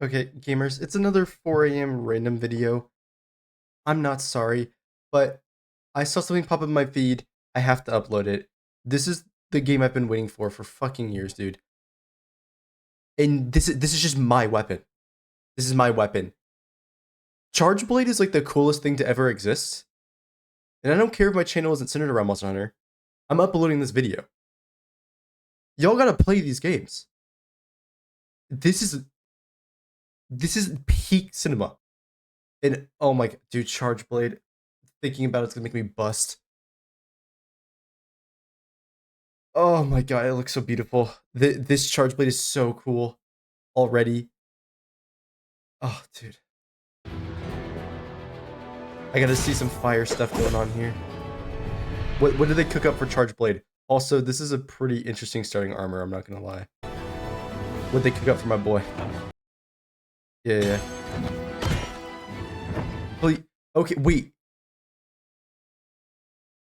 Okay, gamers, it's another 4 a.m. random video. I'm not sorry, but I saw something pop up in my feed. I have to upload it. This is the game I've been waiting for fucking years, dude. And this is just my weapon. This is my weapon. Charge Blade is like the coolest thing to ever exist. And I don't care if my channel isn't centered around Monster Hunter. I'm uploading this video. Y'all gotta play these games. This is this is peak cinema. And oh my god, dude, Charge Blade. Thinking about it's gonna make me bust. Oh my god, it looks so beautiful. This Charge Blade is so cool already. Oh, dude. I gotta see some fire stuff going on here. What did they cook up for Charge Blade? Also, this is a pretty interesting starting armor, I'm not gonna lie. What'd they cook up for my boy? Yeah. Wait, okay, wait.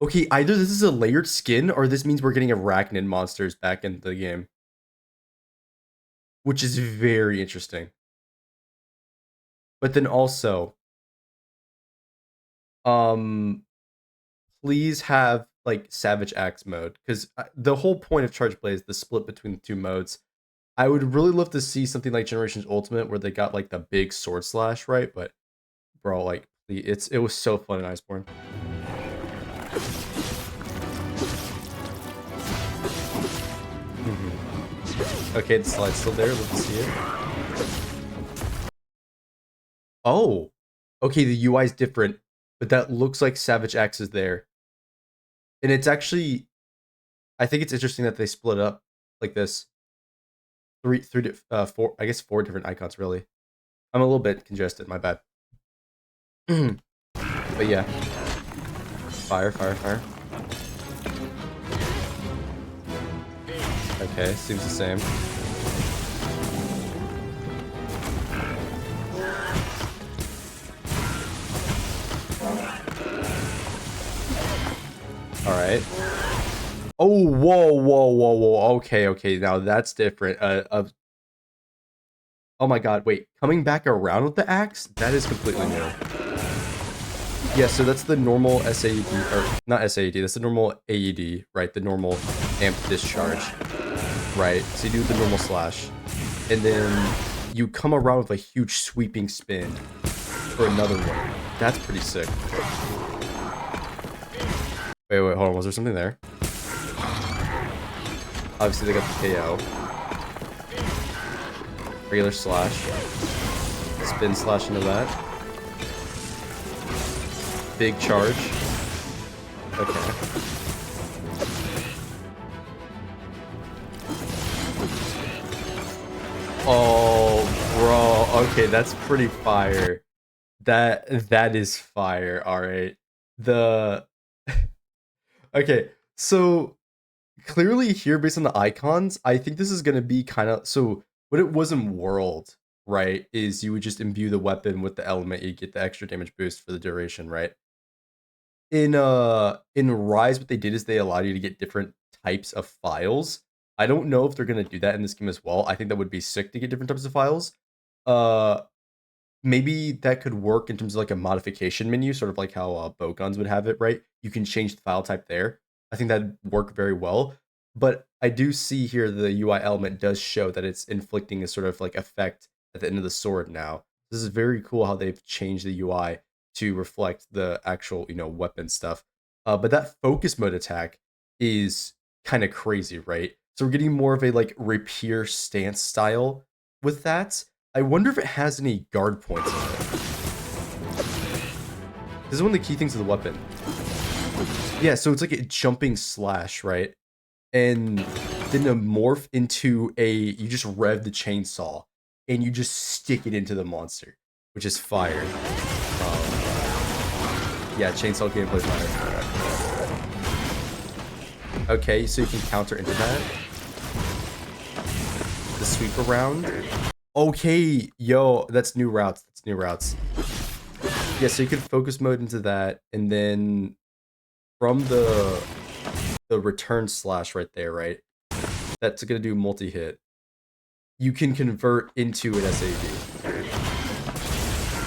Okay, either this is a layered skin, or this means we're getting arachnid monsters back in the game. Which is very interesting. But then also, please have like Savage Axe mode, because the whole point of Charge Blade is the split between the two modes. I would really love to see something like Generations Ultimate where they got like the big sword slash, right? But bro, like it was so fun in Iceborne. Okay, the slide's still there. Let's see it. Oh, okay, the UI is different, but that looks like Savage Axe is there. And it's actually, I think it's interesting that they split up like this. Four, I guess 4 different icons really. I'm a little bit congested, my bad. But yeah. Fire. Okay, seems the same. Alright. Oh, whoa. Okay, now that's different. Oh my god, wait. Coming back around with the axe? That is completely new. Yeah, so that's the normal SAED, or not SAED, that's the normal AED, right? The normal amped discharge, right? So you do the normal slash, and then you come around with a huge sweeping spin for another one. That's pretty sick. Wait, hold on, was there something there? Obviously they got the KO. Regular slash. Spin slash into that. Big charge. Okay. Oh, bro. Okay, that's pretty fire. That is fire. All right. The Okay, so clearly here based on the icons, I think this is going to be kind of so what it was in World, right, is you would just imbue the weapon with the element, you get the extra damage boost for the duration, right? In Rise, what they did is they allowed you to get different types of files. I don't know if they're gonna do that in this game as well. I think that would be sick to get different types of files. Uh Maybe that could work in terms of like a modification menu, sort of like how Bowguns would have it, right? You can change the file type there. I think that'd work very well. But I do see here the UI element does show that it's inflicting a sort of like effect at the end of the sword now. This is very cool how they've changed the UI to reflect the actual, weapon stuff. But that focus mode attack is kind of crazy, right? So we're getting more of a like rapier stance style with that. I wonder if it has any guard points in it. This is one of the key things of the weapon. Yeah, so it's like a jumping slash, right? And then to morph into you just rev the chainsaw and you just stick it into the monster, which is fire. Yeah, chainsaw gameplay fire. Okay, so you can counter into that. The sweep around. Okay, yo, that's new routes. Yeah, so you could focus mode into that, and then from the return slash right there, right? That's gonna do multi-hit. you can convert into an SAD.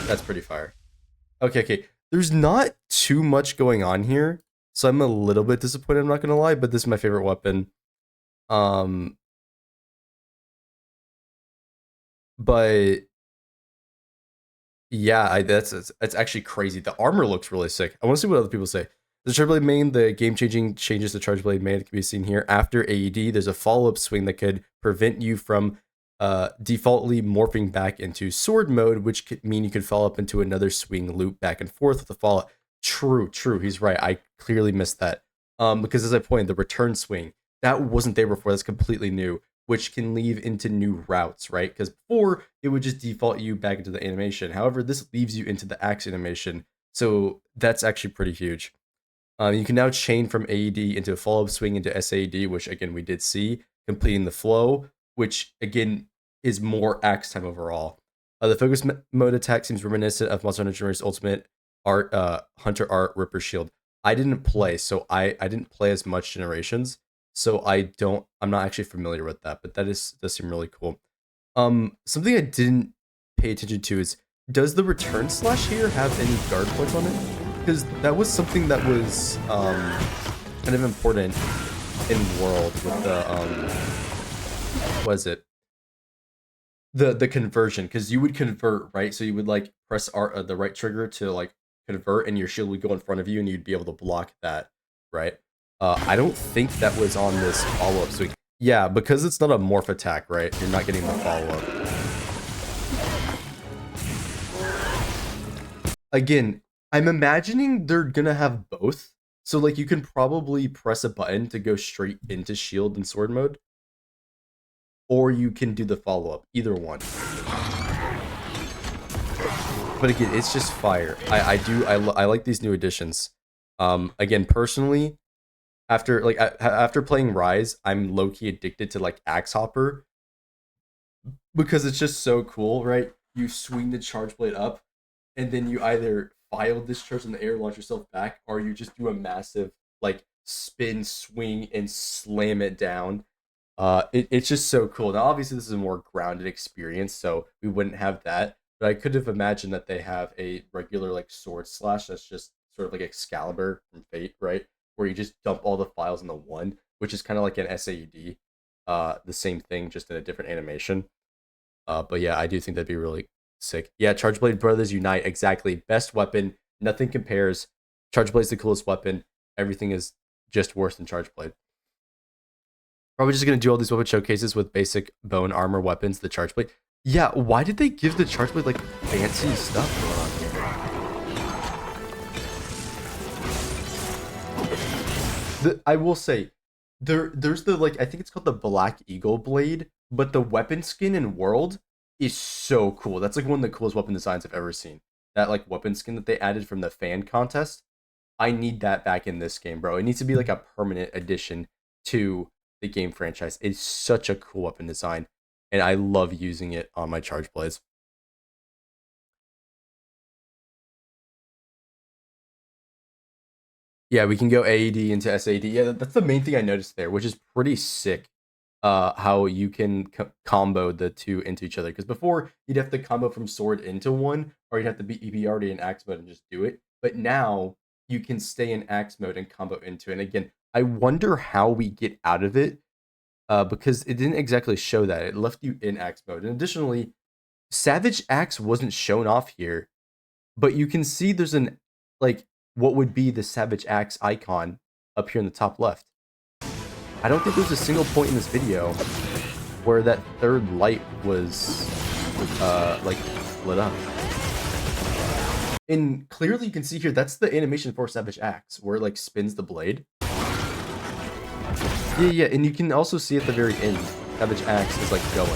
That's pretty fire. Okay. There's not too much going on here, so I'm a little bit disappointed, I'm not gonna lie, but this is my favorite weapon. But yeah, that's actually crazy. The armor looks really sick. I want to see what other people say. The Charge Blade main, the game-changing changes to Charge Blade main can be seen here. After AED, there's a follow-up swing that could prevent you from defaultly morphing back into sword mode, which could mean you could follow up into another swing loop back and forth with the follow. True. He's right. I clearly missed that. Because as I pointed, the return swing that wasn't there before. That's completely new, which can leave into new routes, right? Because before it would just default you back into the animation. However, this leaves you into the axe animation, so that's actually pretty huge. You can now chain from AED into a follow-up swing into SAD, which again we did see, completing the flow, which again is more axe time overall. The focus mode attack seems reminiscent of Monster Hunter Generations Ultimate Art, Hunter Art Ripper Shield. I didn't play, so I didn't play as much Generations, so I'm not actually familiar with that, but does seem really cool. Something I didn't pay attention to is, does the return slash here have any guard points on it? Because that was something that was kind of important in World with the what is it? The conversion, because you would convert, right? So you would like press R, the right trigger to like convert, and your shield would go in front of you, and you'd be able to block that, right? I don't think that was on this follow-up swing. Yeah, because it's not a morph attack, right? You're not getting the follow-up. Again, I'm imagining they're gonna have both. So like you can probably press a button to go straight into shield and sword mode, or you can do the follow-up. Either one. But again, it's just fire. I like these new additions. Again, personally, after playing Rise, I'm low-key addicted to like Axe Hopper because it's just so cool, right? You swing the charge blade up, and then you either file discharge in the air, launch yourself back, or you just do a massive like spin, swing, and slam it down. It's just so cool. Now, obviously, this is a more grounded experience, so we wouldn't have that. But I could have imagined that they have a regular like sword slash that's just sort of like Excalibur from Fate, right? Where you just dump all the files into one, which is kind of like an SAUD. The same thing, just in a different animation. But yeah, I do think that'd be really sick. Yeah, Charge Blade Brothers Unite, exactly. Best weapon, nothing compares. Charge Blade's the coolest weapon. Everything is just worse than Charge Blade. Probably just gonna do all these weapon showcases with basic bone armor weapons, the Charge Blade. Yeah, why did they give the Charge Blade like fancy stuff going on here? I will say, there's the like I think it's called the Black Eagle Blade, but the weapon skin in World is so cool. That's like one of the coolest weapon designs I've ever seen. That like weapon skin that they added from the fan contest. I need that back in this game, bro. It needs to be like a permanent addition to the game franchise. It's such a cool weapon design, and I love using it on my Charge Blades. Yeah, we can go AED into SAD. Yeah, that's the main thing I noticed there, which is pretty sick. How you can combo the two into each other. Because before you'd have to combo from sword into one, or you'd have to be already in axe mode and just do it. But now you can stay in axe mode and combo into it. And again, I wonder how we get out of it. Because it didn't exactly show that. It left you in axe mode. And additionally, Savage Axe wasn't shown off here, but you can see there's an like what would be the Savage Axe icon up here in the top left. I don't think there's a single point in this video where that third light was like lit up. And clearly you can see here that's the animation for Savage Axe where it like spins the blade. Yeah, and you can also see at the very end, Savage Axe is like going.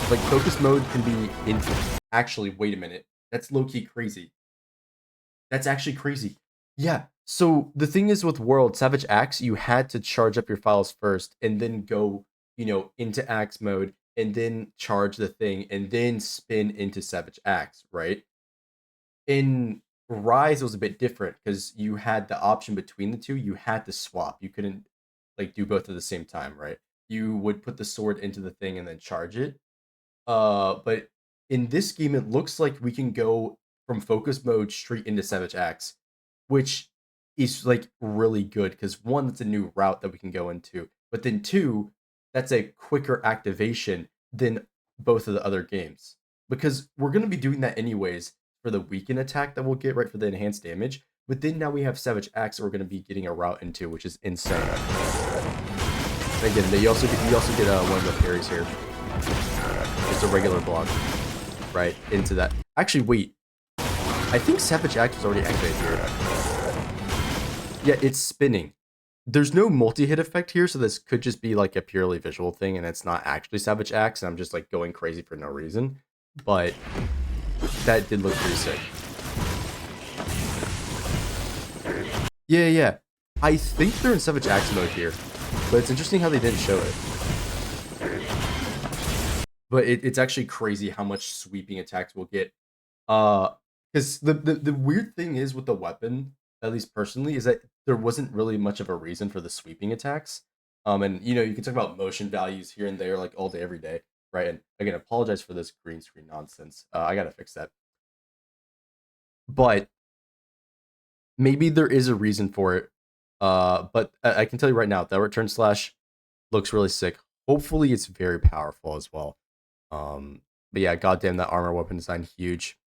Like focus mode can be infinite. Actually, wait a minute. That's low-key crazy. That's actually crazy. Yeah. So the thing is with World Savage Axe, you had to charge up your files first and then go, into Axe mode and then charge the thing and then spin into Savage Axe, right? In Rise, it was a bit different because you had the option between the two. You had to swap. You couldn't like do both at the same time, right? You would put the sword into the thing and then charge it, But in this game, it looks like we can go from focus mode straight into Savage Axe, which is like really good because one, it's a new route that we can go into, but then two, that's a quicker activation than both of the other games because we're gonna be doing that anyways for the weaken attack that we'll get right for the enhanced damage. But then now we have Savage Axe that we're gonna be getting a route into, which is insane. And again, you also get one of the parries here. Just a regular block, right into that. Actually, wait. I think Savage Axe is already activated here. Yeah, it's spinning. There's no multi-hit effect here, so this could just be like a purely visual thing, and it's not actually Savage Axe, and I'm just like going crazy for no reason. But that did look pretty sick. Yeah, yeah. I think they're in Savage Axe mode here, but it's interesting how they didn't show it. But it's actually crazy how much sweeping attacks we'll get. Because the weird thing is with the weapon, at least personally, is that there wasn't really much of a reason for the sweeping attacks. And you can talk about motion values here and there, like all day, every day, right? And again, apologize for this green screen nonsense. I gotta fix that. But maybe there is a reason for it. But I can tell you right now, that return slash looks really sick. Hopefully, it's very powerful as well. But yeah, goddamn, that armor weapon design huge.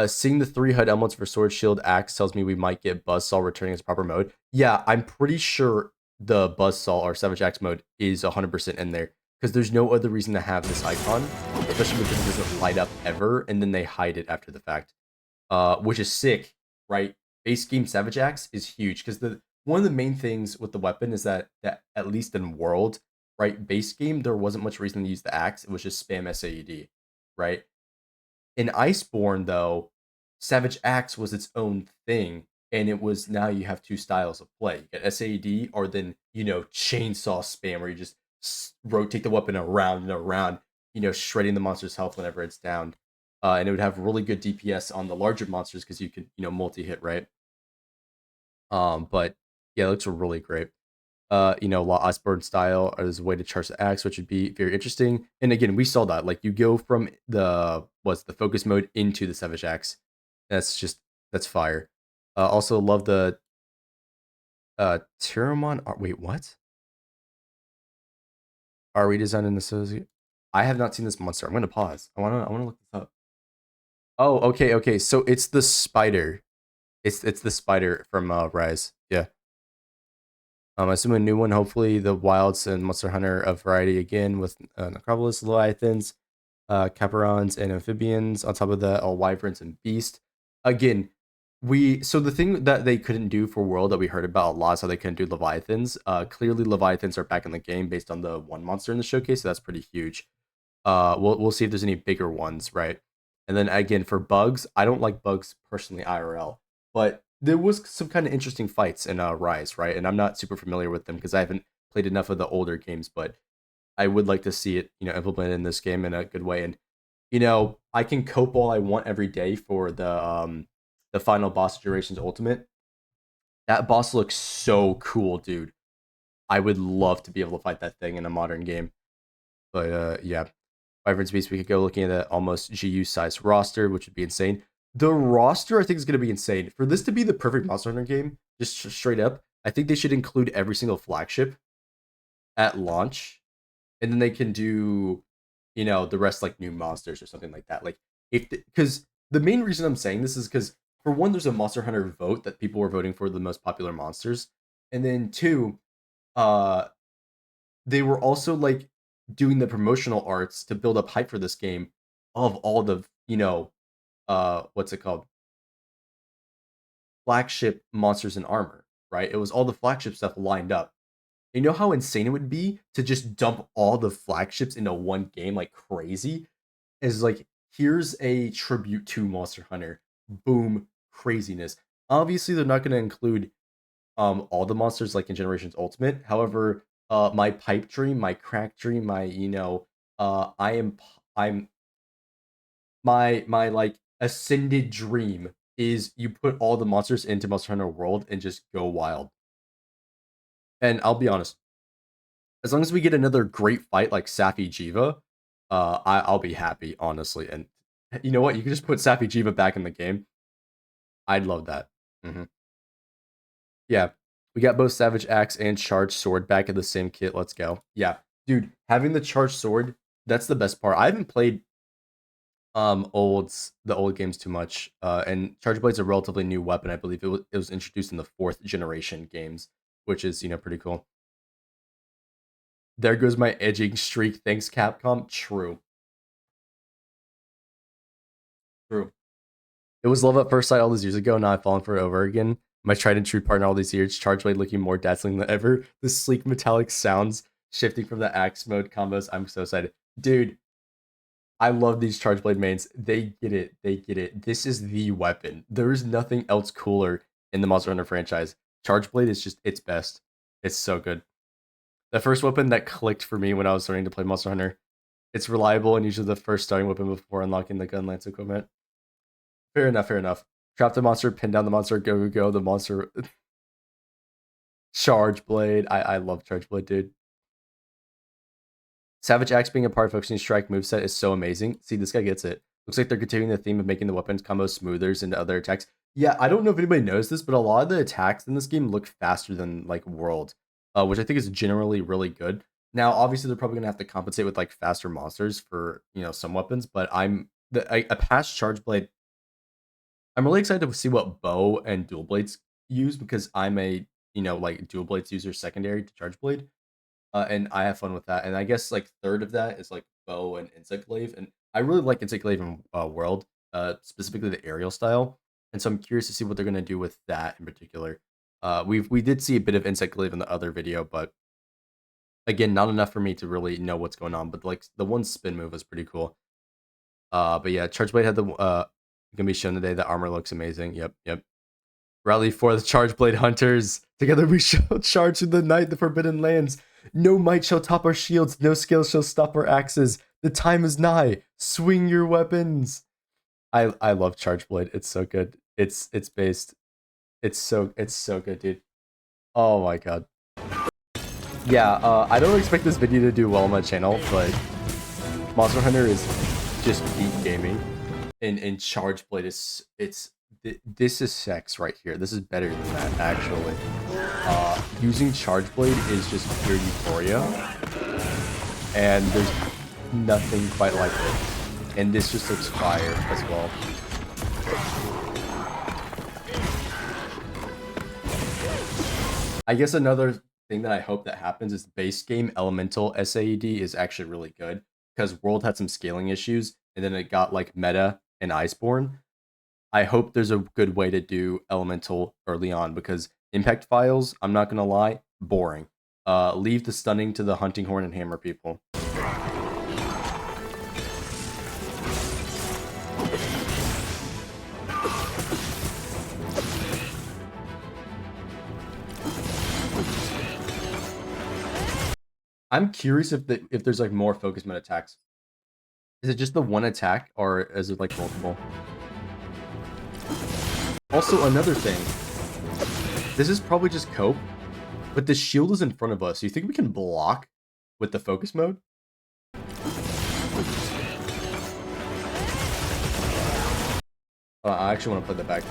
Seeing the 3 HUD elements for Sword, Shield, Axe tells me we might get Buzzsaw returning as proper mode. Yeah, I'm pretty sure the Buzzsaw or Savage Axe mode is 100% in there because there's no other reason to have this icon, especially because it doesn't light up ever, and then they hide it after the fact, which is sick, right? Base game Savage Axe is huge because the one of the main things with the weapon is that at least in World, right, base game there wasn't much reason to use the axe. It was just spam SAED, right? In Iceborne, though, Savage Axe was its own thing, and it was now you have two styles of play. You get SAD or then chainsaw spam, where you just rotate the weapon around and around, shredding the monster's health whenever it's down. And it would have really good DPS on the larger monsters because you could multi hit, right. But yeah, it looks really great. Law Iceborne style as a way to charge the axe, which would be very interesting. And again, we saw that like you go from the focus mode into the Savage Axe. That's fire. Also love the Tyramon. Wait, what? Are redesigned in associate? I have not seen this monster. I'm gonna pause. I wanna look this up. Oh, okay. So it's the spider. It's the spider from Rise. Yeah. I assume a new one. Hopefully, the Wilds and Monster Hunter of variety again with Necropolis, Leviathans, Caparons, and Amphibians. On top of that, all Wyverns and Beast. Again, so the thing that they couldn't do for World that we heard about a lot is how they couldn't do Leviathans. Clearly, Leviathans are back in the game based on the one monster in the showcase, so that's pretty huge. We'll see if there's any bigger ones, right? And then again, for bugs, I don't like bugs personally IRL, but there was some kind of interesting fights in Rise, right? And I'm not super familiar with them because I haven't played enough of the older games, but I would like to see it, implemented in this game in a good way. And I can cope all I want every day for the final boss Duration's Ultimate. That boss looks so cool, dude. I would love to be able to fight that thing in a modern game. But yeah, Wyvern's Beast, we could go looking at that almost GU size roster, which would be insane. The roster, I think, is going to be insane. For this to be the perfect Monster Hunter game, just straight up, I think they should include every single flagship at launch, and then they can do, the rest like new monsters or something like that. Like because the main reason I'm saying this is because for one, there's a Monster Hunter vote that people were voting for the most popular monsters, and then two, uh, they were also like doing the promotional arts to build up hype for this game of all the what's it called, flagship monsters in armor, right? It was all the flagship stuff lined up. You know how insane it would be to just dump all the flagships into one game like crazy? Is like, here's a tribute to Monster Hunter. Boom, craziness. Obviously, they're not going to include all the monsters like in Generations Ultimate. However, my pipe dream, my crack dream, my I'm my like ascended dream is you put all the monsters into Monster Hunter World and just go wild. And I'll be honest, as long as we get another great fight like Safi Jiva, I'll be happy, honestly. And you know what? You can just put Sappy Jiva back in the game. I'd love that. Hmm. Yeah, we got both Savage Axe and Charged Sword back in the same kit. Let's go. Yeah, dude, having the Charged Sword, that's the best part. I haven't played the old games too much. And Charge Blade's a relatively new weapon. I believe it was introduced in the 4th generation games, which is pretty cool. There goes my edging streak. Thanks, Capcom. True. True. It was love at first sight all these years ago. Now I've fallen for it over again. My tried and true partner all these years. Charge Blade looking more dazzling than ever. The sleek metallic sounds shifting from the axe mode combos. I'm so excited, dude. I love these Charge Blade mains. They get it. They get it. This is the weapon. There is nothing else cooler in the Monster Hunter franchise. Charge Blade is just its best. It's so good. The first weapon that clicked for me when I was starting to play Monster Hunter. It's reliable and usually the first starting weapon before unlocking the gun lance equipment. Fair enough. Fair enough. Trap the monster, pin down the monster, go go go. The monster. Charge Blade. I love Charge Blade, dude. Savage Axe being a part of Focusing Strike moveset is so amazing. See, this guy gets it. Looks like they're continuing the theme of making the weapons combo smoother into other attacks. Yeah, I don't know if anybody knows this, but a lot of the attacks in this game look faster than like World, which I think is generally really good. Now, obviously, they're probably gonna have to compensate with like faster monsters for some weapons, but a past Charge Blade. I'm really excited to see what bow and dual blades use because I'm a like dual blades user secondary to Charge Blade. And I have fun with that. And I guess like third of that is like bow and insect glaive, and I really like insect glaive in World, specifically the aerial style. And so I'm curious to see what they're gonna do with that in particular. We did see a bit of insect glaive in the other video, but again, not enough for me to really know what's going on. But like the one spin move was pretty cool. But yeah, Charge Blade had the gonna be shown today. The armor looks amazing. Yep, yep. Rally for the Charge Blade Hunters. Together we shall charge through the night, the Forbidden Lands. No might shall top our shields, no skill shall stop our axes. The time is nigh. Swing your weapons. I love Charge Blade. It's so good. It's based. It's so good, dude. Oh my god. Yeah, I don't expect this video to do well on my channel, but Monster Hunter is just peak gaming. And Charge Blade this is sex right here. This is better than that, actually. Using Charge Blade is just pure euphoria, and there's nothing quite like it. And this just looks fire as well. I guess another thing that I hope that happens is base game Elemental SAED is actually really good because World had some scaling issues, and then it got like meta and Iceborne. I hope there's a good way to do Elemental early on because Impact Files, I'm not gonna lie, boring. Leave the stunning to the Hunting Horn and Hammer people. I'm curious if there's like more focus mode attacks. Is it just the one attack or is it like multiple? Also, another thing. This is probably just cope, but the shield is in front of us. You think we can block with the focus mode? I actually want to play that back.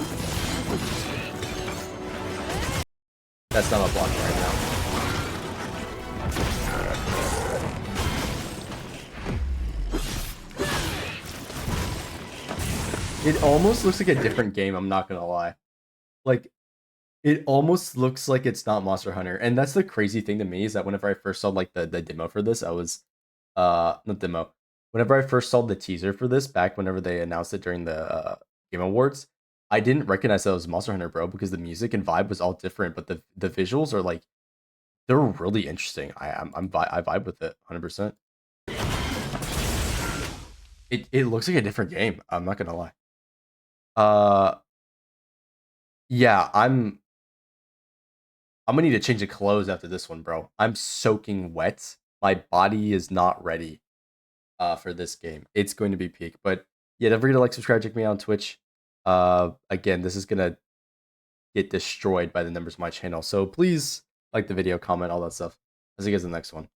That's not a block right now. It almost looks like a different game, I'm not gonna lie. Like, it almost looks like it's not Monster Hunter. And that's the crazy thing to me is that whenever I first saw like the demo for this, I was not demo. Whenever I first saw the teaser for this back whenever they announced it during the Game Awards, I didn't recognize that it was Monster Hunter, bro, because the music and vibe was all different, but the visuals are like they're really interesting. I vibe with it 100%. It looks like a different game. I'm not gonna lie. Yeah, I'm gonna need to change the clothes after this one, bro. I'm soaking wet. My body is not ready for this game. It's going to be peak. But yeah, don't forget to like, subscribe, check me out on Twitch. Again, this is gonna get destroyed by the numbers of my channel. So please like the video, comment, all that stuff. I'll see you guys in the next one.